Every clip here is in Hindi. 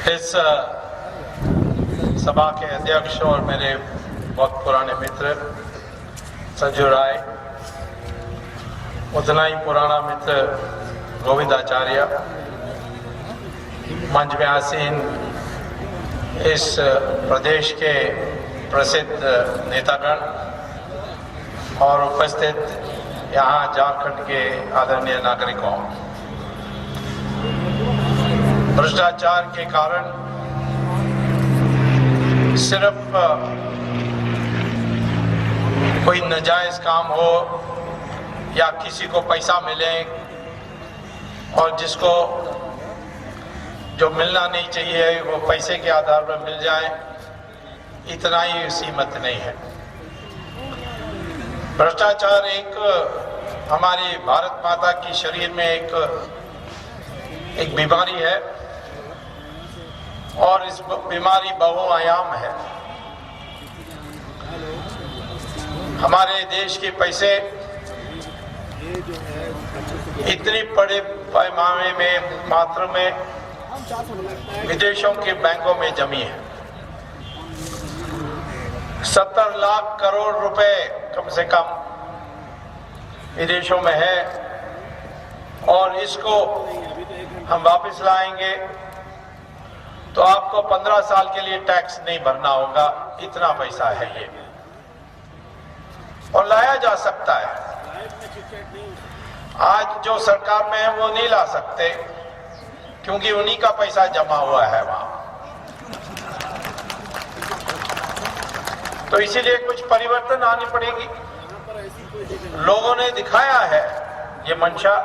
इस सभा के अध्यक्ष और मेरे बहुत पुराने मित्र संजू राय, उतना ही पुराना मित्र गोविंदाचार्य, मंच में आसीन इस प्रदेश के प्रसिद्ध नेतागण और उपस्थित यहाँ झारखंड के आदरणीय नागरिकों, भ्रष्टाचार के कारण सिर्फ कोई नाजायज काम हो या किसी को पैसा मिले और जिसको जो मिलना नहीं चाहिए वो पैसे के आधार पर मिल जाए, इतना ही सीमित नहीं है। भ्रष्टाचार एक हमारी भारत माता की शरीर में एक बीमारी है और इस बीमारी बहुआयाम है। हमारे देश के पैसे इतनी बड़े पैमाने में मात्रा में विदेशों के बैंकों में जमी है। 70 लाख करोड़ रुपए कम से कम विदेशों में है और इसको हम वापस लाएंगे तो आपको 15 साल के लिए टैक्स नहीं भरना होगा, इतना पैसा है ये, और लाया जा सकता है। आज जो सरकार में है वो नहीं ला सकते क्योंकि उन्हीं का पैसा जमा हुआ है वहां, तो इसीलिए कुछ परिवर्तन आनी पड़ेगी। लोगों ने दिखाया है ये मंशा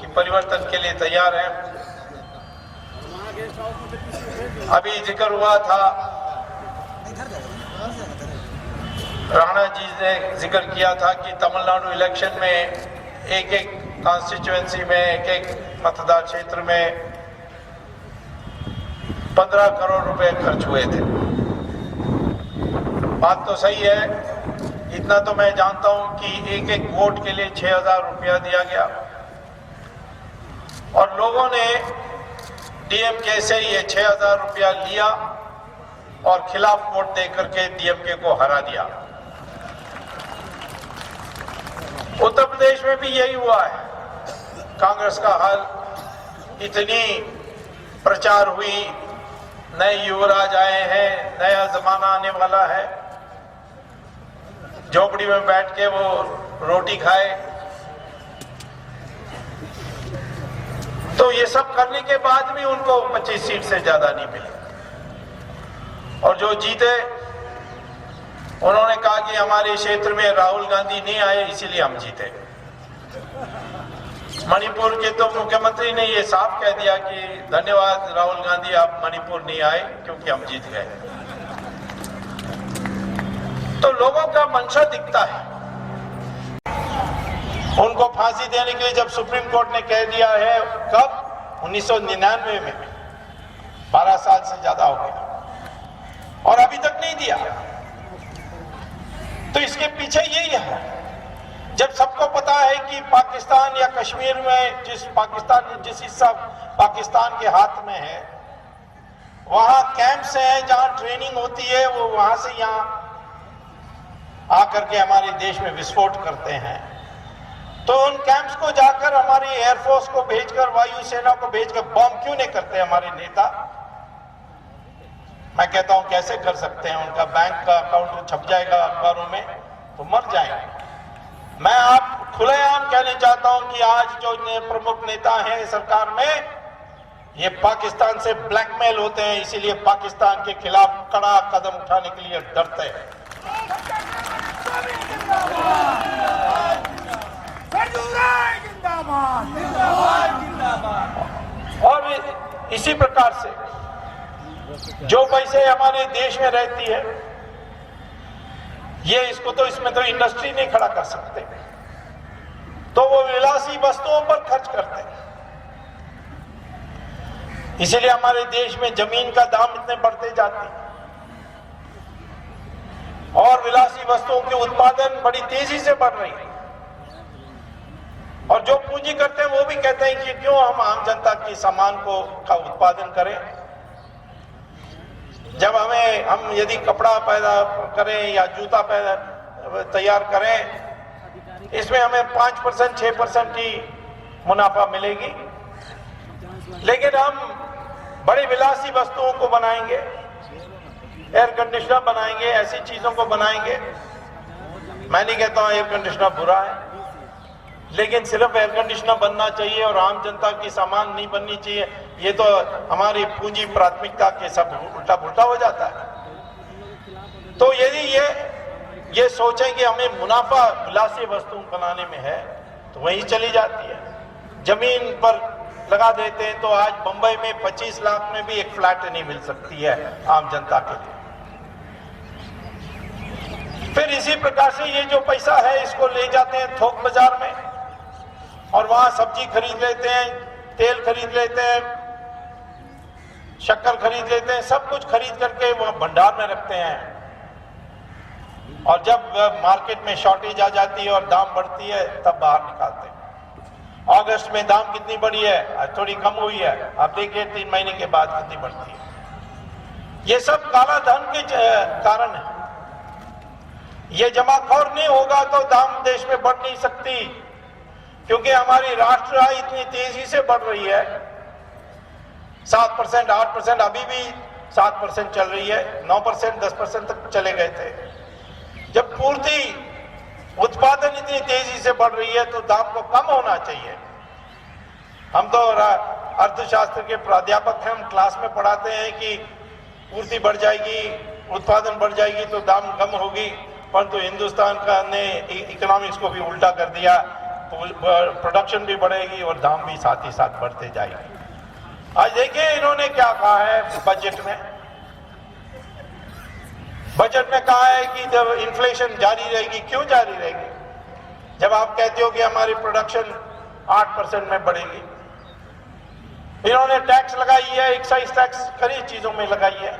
कि परिवर्तन के लिए तैयार है। अभी जिक्र हुआ था, राणा जी ने जिक्र किया था कि तमिलनाडु इलेक्शन में एक एक कॉन्स्टिट्यूएंसी में एक एक मतदान क्षेत्र में 15 करोड़ रुपए खर्च हुए थे। बात तो सही है, इतना तो मैं जानता हूं कि एक एक वोट के लिए 6,000 रुपया दिया गया और लोगों ने डीएमके से ये 6,000 रुपया लिया और खिलाफ वोट दे करके डीएमके को हरा दिया। उत्तर प्रदेश में भी यही हुआ है। कांग्रेस का हाल, इतनी प्रचार हुई, नए युवराज आए हैं, नया जमाना आने वाला है, झोपड़ी में बैठ के वो रोटी खाए, तो ये सब करने के बाद भी उनको 25 सीट से ज्यादा नहीं मिली। और जो जीते उन्होंने कहा कि हमारे क्षेत्र में राहुल गांधी नहीं आए इसीलिए हम जीते। मणिपुर के तो मुख्यमंत्री ने ये साफ कह दिया कि धन्यवाद राहुल गांधी, आप मणिपुर नहीं आए क्योंकि हम जीत गए। तो लोगों का मंशा दिखता है। उनको फांसी देने के लिए जब सुप्रीम कोर्ट ने कह दिया है, कब 1999 में, 12 साल से ज्यादा हो गया और अभी तक नहीं दिया, तो इसके पीछे यही है। जब सबको पता है कि पाकिस्तान या कश्मीर में जिस हिस्सा पाकिस्तान के हाथ में है वहां कैंप्स हैं जहां ट्रेनिंग होती है, वो वहां से यहां आकर के हमारे देश में विस्फोट करते हैं, तो उन कैंप्स को जाकर हमारी एयरफोर्स को भेजकर, वायुसेना को भेजकर बॉम्ब क्यों नहीं करते हमारे नेता? मैं कहता हूं कैसे कर सकते हैं? उनका बैंक का अकाउंट छप जाएगा अखबारों में तो मर जाएंगे। मैं आप खुलेआम कहना चाहता हूं कि आज जो प्रमुख नेता हैं सरकार में, ये पाकिस्तान से ब्लैकमेल होते हैं, इसीलिए पाकिस्तान के खिलाफ कड़ा कदम उठाने के लिए डरते हैं। और इसी प्रकार से जो पैसे हमारे देश में रहती है, ये इसमें तो इंडस्ट्री नहीं खड़ा कर सकते, तो वो विलासी वस्तुओं पर खर्च करते हैं। इसीलिए हमारे देश में जमीन का दाम इतने बढ़ते जाते हैं और विलासी वस्तुओं के उत्पादन बड़ी तेजी से बढ़ रही है। और जो पूंजी करते हैं वो भी कहते हैं कि क्यों हम आम जनता की सामान का उत्पादन करें, जब हम यदि कपड़ा पैदा करें या जूता पैदा तैयार करें, इसमें हमें 5% 6% ही मुनाफा मिलेगी। लेकिन हम बड़ी विलासी वस्तुओं को बनाएंगे, एयर कंडीशनर बनाएंगे, ऐसी चीजों को बनाएंगे। मैं नहीं कहता हूं एयर कंडीशनर बुरा है, लेकिन सिर्फ एयर कंडीशनर बनना चाहिए और आम जनता की सामान नहीं बननी चाहिए, ये तो हमारी पूंजी प्राथमिकता के सब उल्टा पुल्टा हो जाता है। तो यदि ये सोचें कि हमें मुनाफा विलासी वस्तु बनाने में है, तो वही चली जाती है। जमीन पर लगा देते हैं तो आज बंबई में 25 लाख में भी एक फ्लैट नहीं मिल सकती है आम जनता के लिए। फिर इसी प्रकार से ये जो पैसा है इसको ले जाते हैं थोक बाजार में और वहां सब्जी खरीद लेते हैं, तेल खरीद लेते हैं, शक्कर खरीद लेते हैं, सब कुछ खरीद करके वहां भंडार में रखते हैं। और जब मार्केट में शॉर्टेज आ जाती है और दाम बढ़ती है तब बाहर निकालते हैं। अगस्त में दाम कितनी बढ़ी है, आज थोड़ी कम हुई है, आप देखिए 3 महीने के बाद कितनी बढ़ती है। ये सब काला धन के कारण है। ये जमाखोर नहीं होगा तो दाम देश में बढ़ नहीं सकती, क्योंकि हमारी राष्ट्र आय इतनी तेजी से बढ़ रही है। 7%, 8%, अभी भी 7% चल रही है, 9%, 10% तक चले गए थे। जब पूर्ति उत्पादन इतनी तेजी से बढ़ रही है तो दाम को कम होना चाहिए। हम तो अर्थशास्त्र के प्राध्यापक हैं, हम क्लास में पढ़ाते हैं कि पूर्ति बढ़ जाएगी, उत्पादन बढ़ जाएगी तो दाम कम होगी, परंतु हिंदुस्तान का ने इकोनॉमिक्स को भी उल्टा कर दिया, प्रोडक्शन भी बढ़ेगी और दाम भी साथ ही साथ बढ़ते जाएंगे। आज देखिए इन्होंने क्या कहा है बजट में। बजट में कहा है कि जब इन्फ्लेशन जारी रहेगी, क्यों जारी रहेगी जब आप कहते हो कि हमारी प्रोडक्शन 8% में बढ़ेगी। इन्होंने टैक्स लगाई है, एक्साइज टैक्स कई चीजों में लगाई है,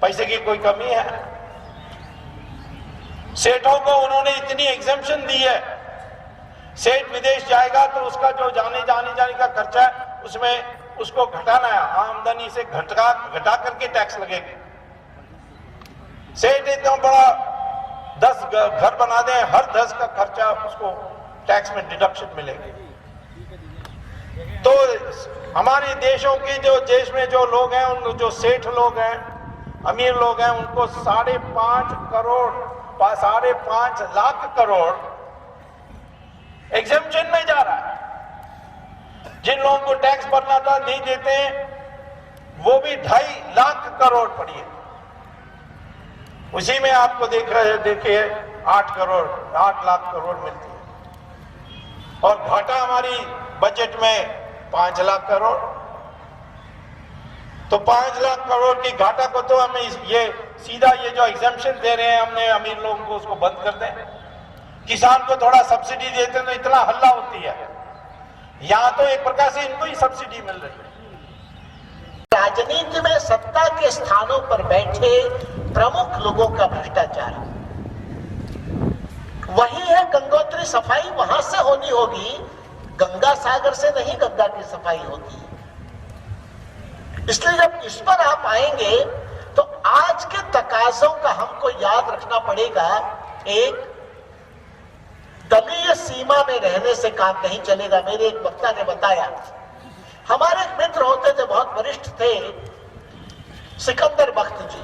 पैसे की कोई कमी है। सेठों को उन्होंने इतनी एग्जेम्पशन दी है, सेठ विदेश जाएगा तो उसका जो जाने का खर्चा है उसमें उसको घटाना है, आमदनी से घटा करके टैक्स लगेगा। सेठ इतना बड़ा 10 घर बना दें, हर 10 का खर्चा उसको टैक्स में डिडक्शन मिलेगी। तो हमारे देशों के देश में जो लोग हैं, उन जो सेठ लोग हैं, अमीर लोग हैं, उनको 5.5 लाख करोड़ एग्जेम्पशन में जा रहा है। जिन लोगों को टैक्स भरना था नहीं देते, वो भी 2.5 लाख करोड़ पड़ी है। उसी में आपको देखिए 8 लाख करोड़ मिलती है और घाटा हमारी बजट में 5 लाख करोड़। तो 5 लाख करोड़ की घाटा को तो हमें ये सीधा ये जो एग्जेम्पशन दे रहे हैं हमने अमीर लोगों को, उसको बंद कर दें। किसान को थोड़ा सब्सिडी देते तो इतना हल्ला होती है, यहां तो एक प्रकार से इनको ही सब्सिडी मिल रही है। राजनीति में सत्ता के स्थानों पर बैठे प्रमुख लोगों का भ्रष्टाचार वही है। गंगोत्री सफाई वहां से होनी होगी, गंगा सागर से नहीं गंगा की सफाई होगी। इसलिए जब इस पर आप आएंगे तो आज के तकाजों का हमको याद रखना पड़ेगा। एक, दलीय सीमा में रहने से काम नहीं चलेगा। मेरे एक वक्ता ने बताया, हमारे एक मित्र होते थे, बहुत वरिष्ठ थे, सिकंदर बख्त जी।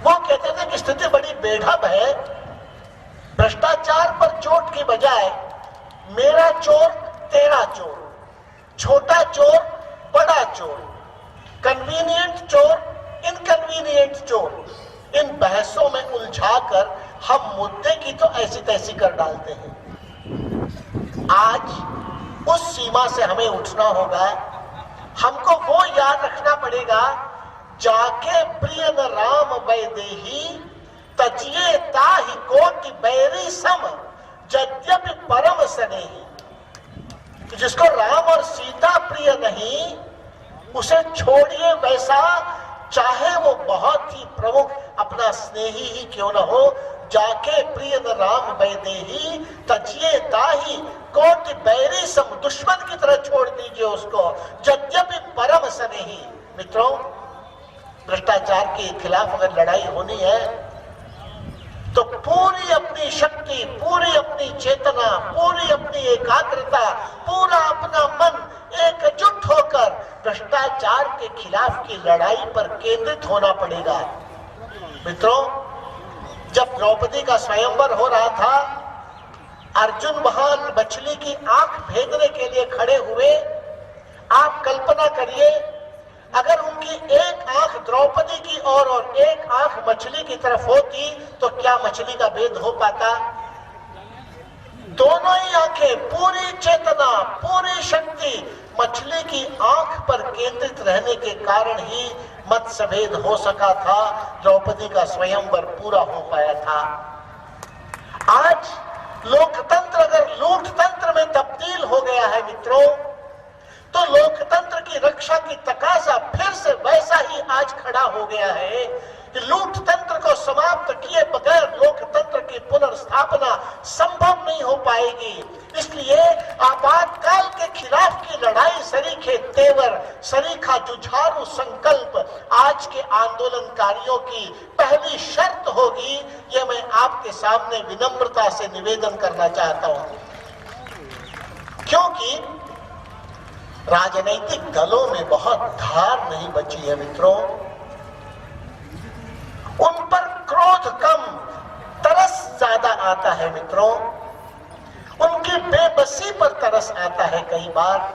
वो कहते थे कि स्थिति बड़ी बेढब है, भ्रष्टाचार पर चोट की बजाय मेरा चोर तेरा चोर, छोटा चोर बड़ा चोर, कन्वीनियंट चोर इनकन्वीनियंट चोर, इन बहसों में उलझाकर हम मुद्दे की तो ऐसी तैसी कर डालते हैं। आज उस सीमा से हमें उठना होगा। हमको वो याद रखना पड़ेगा, जाके प्रिय न राम वैदेही तजिए ताहि कोटि बैरी सम यद्यपि परम स्नेही। जिसको राम और सीता प्रिय नहीं, उसे छोड़िए वैसा, चाहे वो बहुत ही प्रमुख अपना स्नेही ही क्यों न हो। जाके प्रिय न राम वैदेही तजिए ताहि कोटि बैरी सम, दुश्मन की तरह छोड़ दीजिए उसको, यद्यपि परम स्नेही। मित्रों, भ्रष्टाचार के खिलाफ अगर लड़ाई होनी है तो पूरी अपनी शक्ति, पूरी अपनी चेतना, पूरी अपनी एकाग्रता, पूरा अपना मन एकजुट होकर भ्रष्टाचार के खिलाफ की लड़ाई पर केंद्रित होना पड़ेगा। मित्रों, जब द्रौपदी का स्वयंवर हो रहा था, अर्जुन वहां मछली की आंख भेदने के लिए खड़े हुए। आप कल्पना करिए, अगर उनकी एक आंख द्रौपदी की ओर और एक आंख मछली की तरफ होती तो क्या मछली का भेद हो पाता? दोनों ही आंखें, पूरी चेतना, पूरी शक्ति मछली की आंख पर केंद्रित रहने के कारण ही मतभेद हो सका था, द्रौपदी का स्वयंवर पूरा हो पाया था। आज लोकतंत्र अगर लूटतंत्र में तब्दील हो गया है मित्रों, तो लोकतंत्र की रक्षा की तकाजा फिर से वैसा ही आज खड़ा हो गया है कि लूटतंत्र को समाप्त किए बगैर लोकतंत्र की पुनर्स्थापना संभव नहीं हो पाएगी। इसलिए आपातकाल के खिलाफ की लड़ाई सरीखे तेवर, सरीखा जुझारू संकल्प आज के आंदोलनकारियों की पहली शर्त होगी। ये मैं आपके सामने विनम्रता से निवेदन करना चाहता हूं, क्योंकि राजनीतिक दलों में बहुत धार नहीं बची है मित्रों। उन पर क्रोध कम, तरस ज्यादा आता है मित्रों। उनकी बेबसी पर तरस आता है कई बार।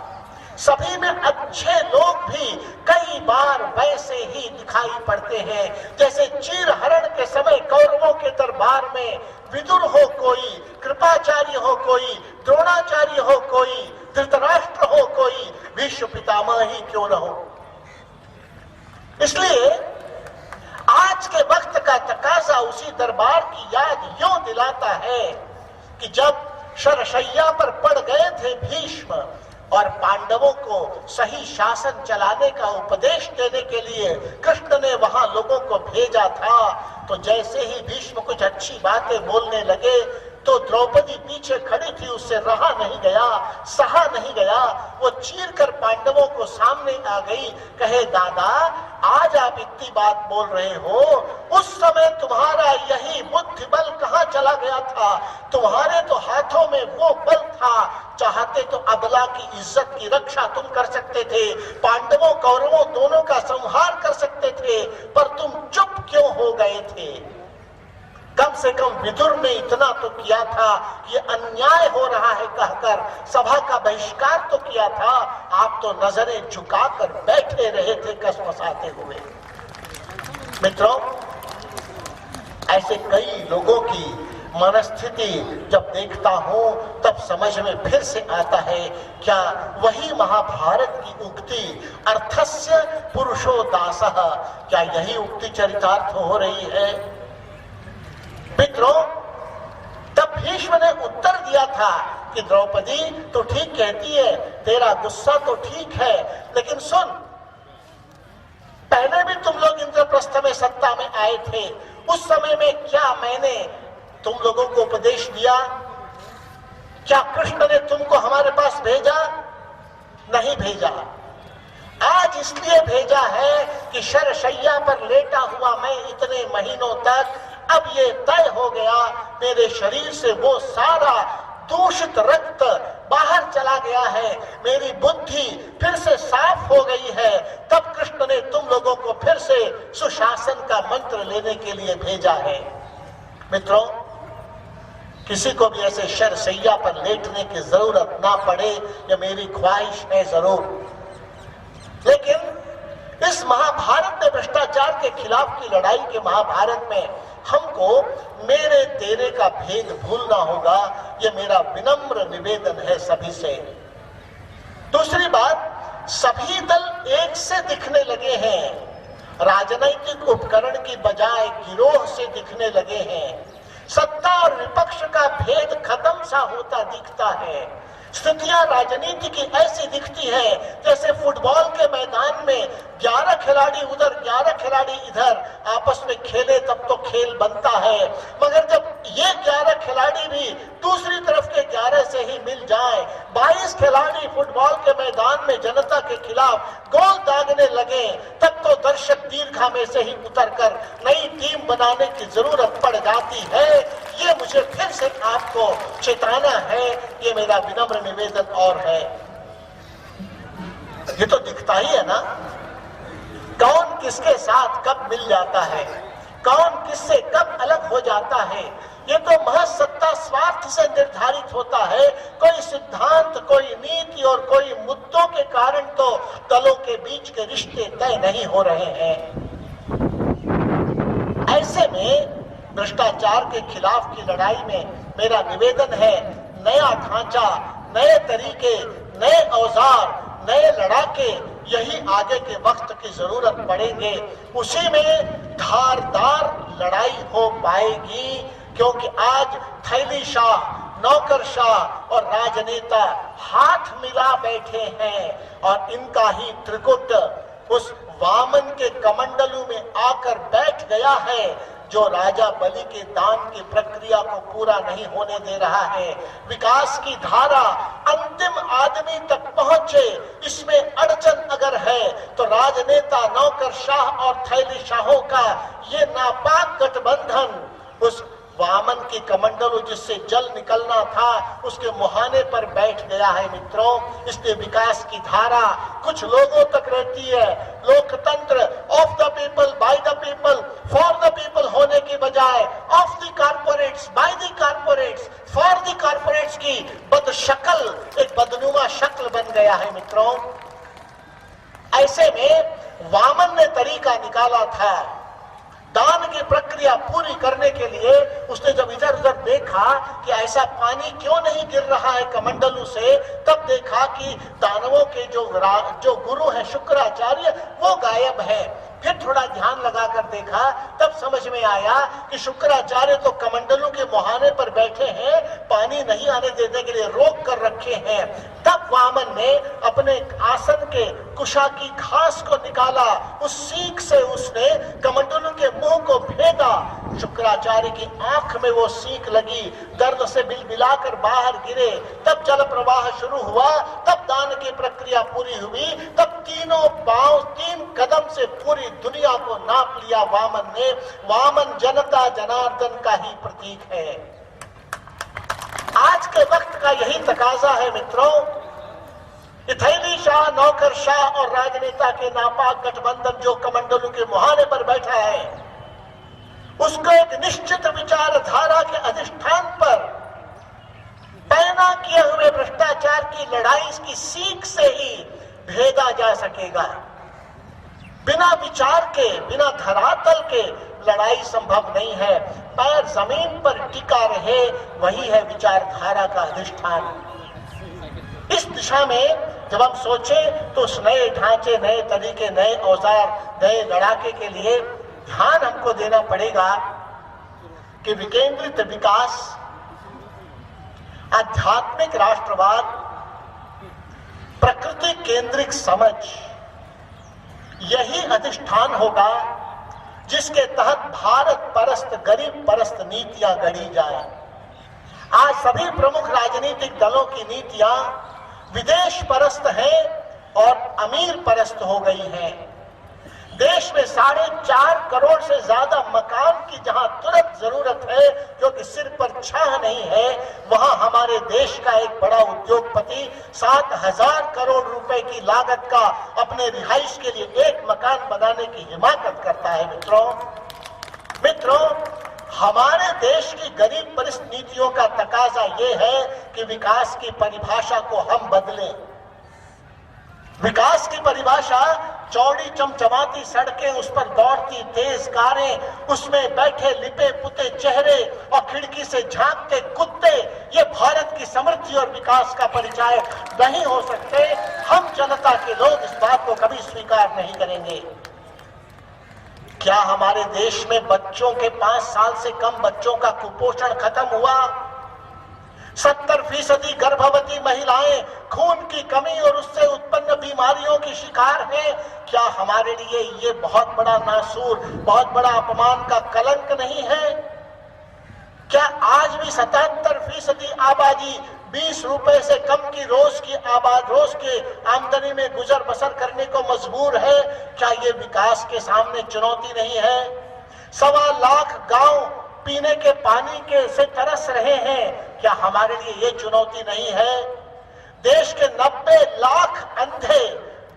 सभी में अच्छे लोग भी कई बार वैसे ही दिखाई पड़ते हैं जैसे चीरहरण के समय कौरवों के दरबार में विदुर हो कोई, कृपाचार्य हो कोई, द्रोणाचार्य हो कोई, धृतराष्ट्र हो कोई, भीष्म पितामह ही क्यों न हो। इसलिए आज के वक्त का तकाजा उसी दरबार की याद यूं दिलाता है कि जब शरशैया पर पड़ गए थे भीष्म और पांडवों को सही शासन चलाने का उपदेश देने के लिए कृष्ण ने वहां लोगों को भेजा था, तो जैसे ही भीष्म कुछ अच्छी बातें बोलने लगे तो द्रौपदी पीछे खड़ी थी, उससे रहा नहीं गया, सहा नहीं गया। वो चीर कर पांडवों को सामने आ गई, कहे दादा आज आप इतनी बात बोल रहे हो, उस समय तुम्हारा यही बुद्धि बल कहाँ चला गया था? तुम्हारे तो हाथों में वो बल था, चाहते तो अबला की इज्जत की रक्षा तुम कर सकते थे, पांडवों कौरवों दोनों का संहार कर सकते थे, पर तुम चुप क्यों हो गए थे? कम से कम विदुर ने इतना तो किया था, ये अन्याय हो रहा है कहकर सभा का बहिष्कार तो किया था। आप तो नजरें झुकाकर बैठे रहे थे कसमसाते हुए। मित्रों, ऐसे कई लोगों की मनस्थिति जब देखता हूं तब समझ में फिर से आता है, क्या वही महाभारत की उक्ति अर्थस्य पुरुषो दासः, क्या यही उक्ति चरितार्थ हो रही है? मित्रों, तब भीष्म ने उत्तर दिया था कि द्रौपदी तो ठीक कहती है, तेरा गुस्सा तो ठीक है, लेकिन सुन, पहले भी तुम लोग इंद्रप्रस्थ में सत्ता में आए थे, उस समय में क्या मैंने तुम लोगों को उपदेश दिया? क्या कृष्ण ने तुमको हमारे पास भेजा? नहीं भेजा। आज इसलिए भेजा है कि शरशैया पर लेटा हुआ मैं इतने महीनों तक, अब ये तय हो गया मेरे शरीर से वो सारा दूषित रक्त बाहर चला गया है, मेरी बुद्धि फिर से साफ हो गई है, तब कृष्ण ने तुम लोगों को फिर से सुशासन का मंत्र लेने के लिए भेजा है। मित्रों, किसी को भी ऐसे शरशैया पर लेटने की जरूरत ना पड़े, ये मेरी ख्वाहिश है जरूर, लेकिन इस महाभारत में, भ्रष्टाचार के खिलाफ की लड़ाई के महाभारत में हमको मेरे तेरे का भेद भूलना होगा। ये मेरा विनम्र निवेदन है सभी से। दूसरी बात, सभी दल एक से दिखने लगे हैं, राजनैतिक उपकरण की बजाय गिरोह से दिखने लगे हैं। सत्ता और विपक्ष का भेद खत्म सा होता दिखता है। स्थितियां राजनीति की ऐसी दिखती है जैसे फुटबॉल के मैदान में 11 खिलाड़ी उधर 11 खिलाड़ी इधर आपस में खेले तब तो खेल बनता है, मगर जब ये 11 खिलाड़ी भी दूसरी तरफ के 11 से ही मिल जाए, 22 खिलाड़ी फुटबॉल के मैदान में जनता के खिलाफ गोल दागने लगे, तब तो दर्शक दीर्घा में से ही उतरकर नई टीम बनाने की जरूरत पड़ जाती है। ये मुझे फिर से आपको चेताना है, ये मेरा विनम्र निवेदन और है। ये तो दिखता ही है ना, कौन किसके साथ कब मिल जाता है, कौन किससे कब अलग हो जाता है। ये तो महज सत्ता स्वार्थ से निर्धारित होता है। कोई सिद्धांत, कोई नीति और कोई मुद्दों के कारण तो दलों के बीच के रिश्ते तय नहीं हो रहे हैं। ऐसे में भ्रष्टाचार के खिलाफ की लड़ाई में मेरा निवेदन है, नया ढांचा, नए तरीके, नए औजार, नए लड़ाके, यही आगे के वक्त की जरूरत पड़ेंगे। उसी में धारदार लड़ाई हो पाएगी, क्योंकि आज थैली शाह, नौकरशाह और राजनेता हाथ मिला बैठे हैं और इनका ही त्रिकुट उस वामन के कमंडलू में आकर बैठ गया है, जो राजा बलि के दान की प्रक्रिया को पूरा नहीं होने दे रहा है। विकास की धारा अंतिम आदमी तक पहुंचे, इसमें अड़चन अगर है तो राजनेता, नौकरशाह और थैली शाहों का ये नापाक गठबंधन उस वामन की कमंडलों जिससे जल निकलना था उसके मुहाने पर बैठ गया है। मित्रों, इसलिए विकास की धारा कुछ लोगों तक रहती है। लोकतंत्र of the people, by the people, for the people होने के बजाय of the corporates, by the corporates, for the corporates की बदशक्ल, एक बदनुमा शक्ल बन गया है। मित्रों, ऐसे में वामन ने तरीका निकाला था दान की प्रक्रिया पूरी करने के लिए। उसने जब इधर उधर देखा कि ऐसा पानी क्यों नहीं गिर रहा है कमंडलू से, तब देखा कि दानवों के जो गुरु है शुक्राचार्य, वो गायब है। फिर थोड़ा ध्यान लगाकर देखा, तब समझ में आया कि शुक्राचार्य तो कमंडलों के मुहाने पर बैठे हैं, पानी नहीं आने देने के लिए रोक कर रखे हैं। तब वामन ने अपने आसन के कुशा की घास को निकाला, उस सीख से उसने कमंडलों के मुंह को भेदा। शुक्राचार्य की आंख में वो सीख लगी, दर्द से बिलबिलाकर बाहर गिरे। तब जल प्रवाह शुरू हुआ, तब दान की प्रक्रिया पूरी हुई। तब तीनों पांव, 3 कदम से पूरी दुनिया को नाप लिया वामन ने। वामन जनता जनार्दन का ही प्रतीक है। आज के वक्त का यही तकाजा है। मित्रों, थैली शाह, नौकरशाह और राजनेता के नापाक गठबंधन जो कमंडलों के मुहाने पर बैठा है, उसको एक निश्चित विचारधारा के अधिष्ठान पर पैना किए हुए भ्रष्टाचार की लड़ाई की सीख से ही भेदा जा सकेगा। बिना विचार के, बिना धरातल के लड़ाई संभव नहीं है। पैर जमीन पर टिका रहे, वही है विचारधारा का अधिष्ठान। इस दिशा में जब हम सोचें तो उस नए ढांचे, नए तरीके, नए औजार, नए लड़ाके के लिए ध्यान हमको देना पड़ेगा कि विकेंद्रित विकास, आध्यात्मिक राष्ट्रवाद, प्रकृति केंद्रित समझ, यही अधिष्ठान होगा जिसके तहत भारत परस्त, गरीब परस्त नीतियां गढ़ी जाए। आज सभी प्रमुख राजनीतिक दलों की नीतियां विदेश परस्त हैं और अमीर परस्त हो गई हैं। देश में 4.5 करोड़ से ज्यादा मकान की जहां तुरंत जरूरत है, जो कि सिर पर छाह नहीं है, वहां हमारे देश का एक बड़ा उद्योगपति 7,000 करोड़ रुपए की लागत का अपने रिहाइश के लिए एक मकान बनाने की हिमाकत करता है। मित्रों, हमारे देश की गरीब परिस्थ नीतियों का तकाजा ये है कि विकास की परिभाषा को हम बदलें। विकास की परिभाषा चौड़ी चमचमाती सड़कें, उस पर दौड़ती तेज कारें, उसमें बैठे लिपे पुते चेहरे और खिड़की से झांकते कुत्ते, ये भारत की समृद्धि और विकास का परिचय नहीं हो सकते। हम जनता के लोग इस बात को कभी स्वीकार नहीं करेंगे। क्या हमारे देश में बच्चों के 5 साल से कम बच्चों का कुपोषण खत्म हुआ? 70% गर्भवती महिलाएं खून की कमी और उससे उत्पन्न बीमारियों की शिकार हैं। क्या हमारे लिए ये बहुत बड़ा नासूर, बहुत बड़ा अपमान का कलंक नहीं है? क्या आज भी 77% आबादी 20 रुपए से कम की रोज के आमदनी में गुजर बसर करने को मजबूर है, क्या ये विकास के सामने चुनौती नहीं है? 1.25 लाख गांव पीने के पानी के से तरस रहे हैं, क्या हमारे लिए ये चुनौती नहीं है? देश के 90 लाख अंधे,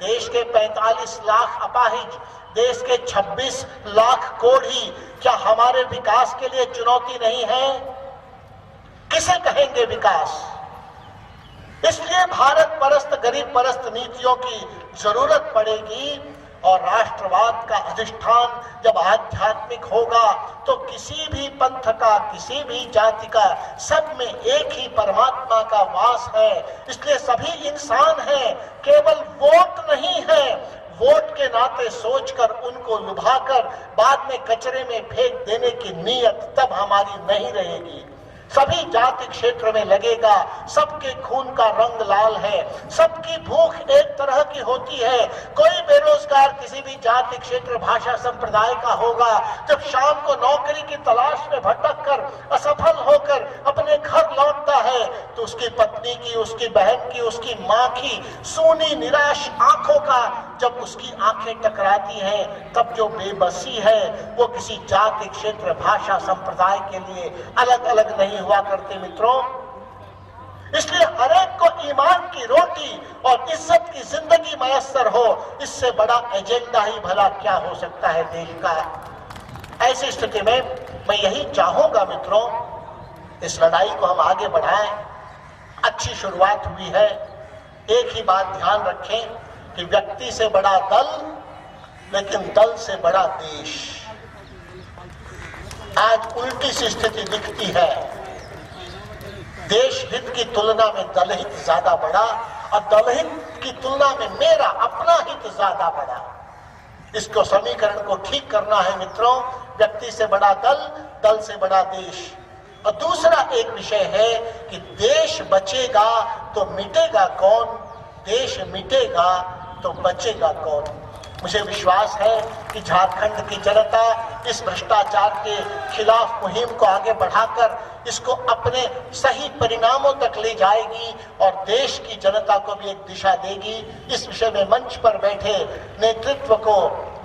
देश के 45 लाख अपाहिज, देश के 26 लाख कोढ़ी, क्या हमारे विकास के लिए चुनौती नहीं है? किसे कहेंगे विकास? इसलिए भारत परस्त गरीब परस्त नीतियों की जरूरत पड़ेगी और राष्ट्रवाद का अधिष्ठान जब आध्यात्मिक होगा तो किसी भी पंथ का, किसी भी जाति का, सब में एक ही परमात्मा का वास है। इसलिए सभी इंसान हैं, केवल वोट नहीं है। वोट के नाते सोचकर उनको लुभाकर बाद में कचरे में फेंक देने की नीयत तब हमारी नहीं रहेगी। सभी जाति क्षेत्र में लगेगा, सबके खून का रंग लाल है, सबकी भूख एक तरह की होती है। कोई बेरोजगार किसी भी जाति क्षेत्र भाषा संप्रदाय का होगा, जब शाम को नौकरी की तलाश में भटक कर असफल होकर अपने घर लौटता है तो उसकी पत्नी की, उसकी बहन की, उसकी माँ की सूनी निराश आंखों का जब उसकी आंखें टकराती हैं, तब जो बेबसी है वो किसी जाति क्षेत्र भाषा संप्रदाय के लिए अलग अलग नहीं हुआ करते मित्रों। इसलिए हर एक को ईमान की रोटी और इज्जत की जिंदगी मयस्सर हो, इससे बड़ा एजेंडा ही भला क्या हो सकता है देश का। ऐसी स्थिति में मैं यही चाहूंगा मित्रों, इस लड़ाई को हम आगे बढ़ाएं। अच्छी शुरुआत हुई है। एक ही बात ध्यान रखें कि व्यक्ति से बड़ा दल, लेकिन दल से बड़ा देश। आज उल्टी सी स्थिति दिखती है। देश हित की तुलना में दल हित ज्यादा बड़ा और दल हित की तुलना में मेरा अपना हित ज्यादा बड़ा। इसको समीकरण को ठीक करना है मित्रों। व्यक्ति से बड़ा दल, दल से बड़ा देश। और दूसरा एक विषय है कि देश बचेगा तो मिटेगा कौन, देश मिटेगा तो बचेगा कौन। मुझे विश्वास है कि झारखंड की जनता इस भ्रष्टाचार के खिलाफ मुहिम को आगे बढ़ाकर इसको अपने सही परिणामों तक ले जाएगी और देश की जनता को भी एक दिशा देगी। इस विषय में मंच पर बैठे नेतृत्व को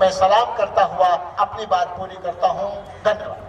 मैं सलाम करता हुआ अपनी बात पूरी करता हूं। धन्यवाद।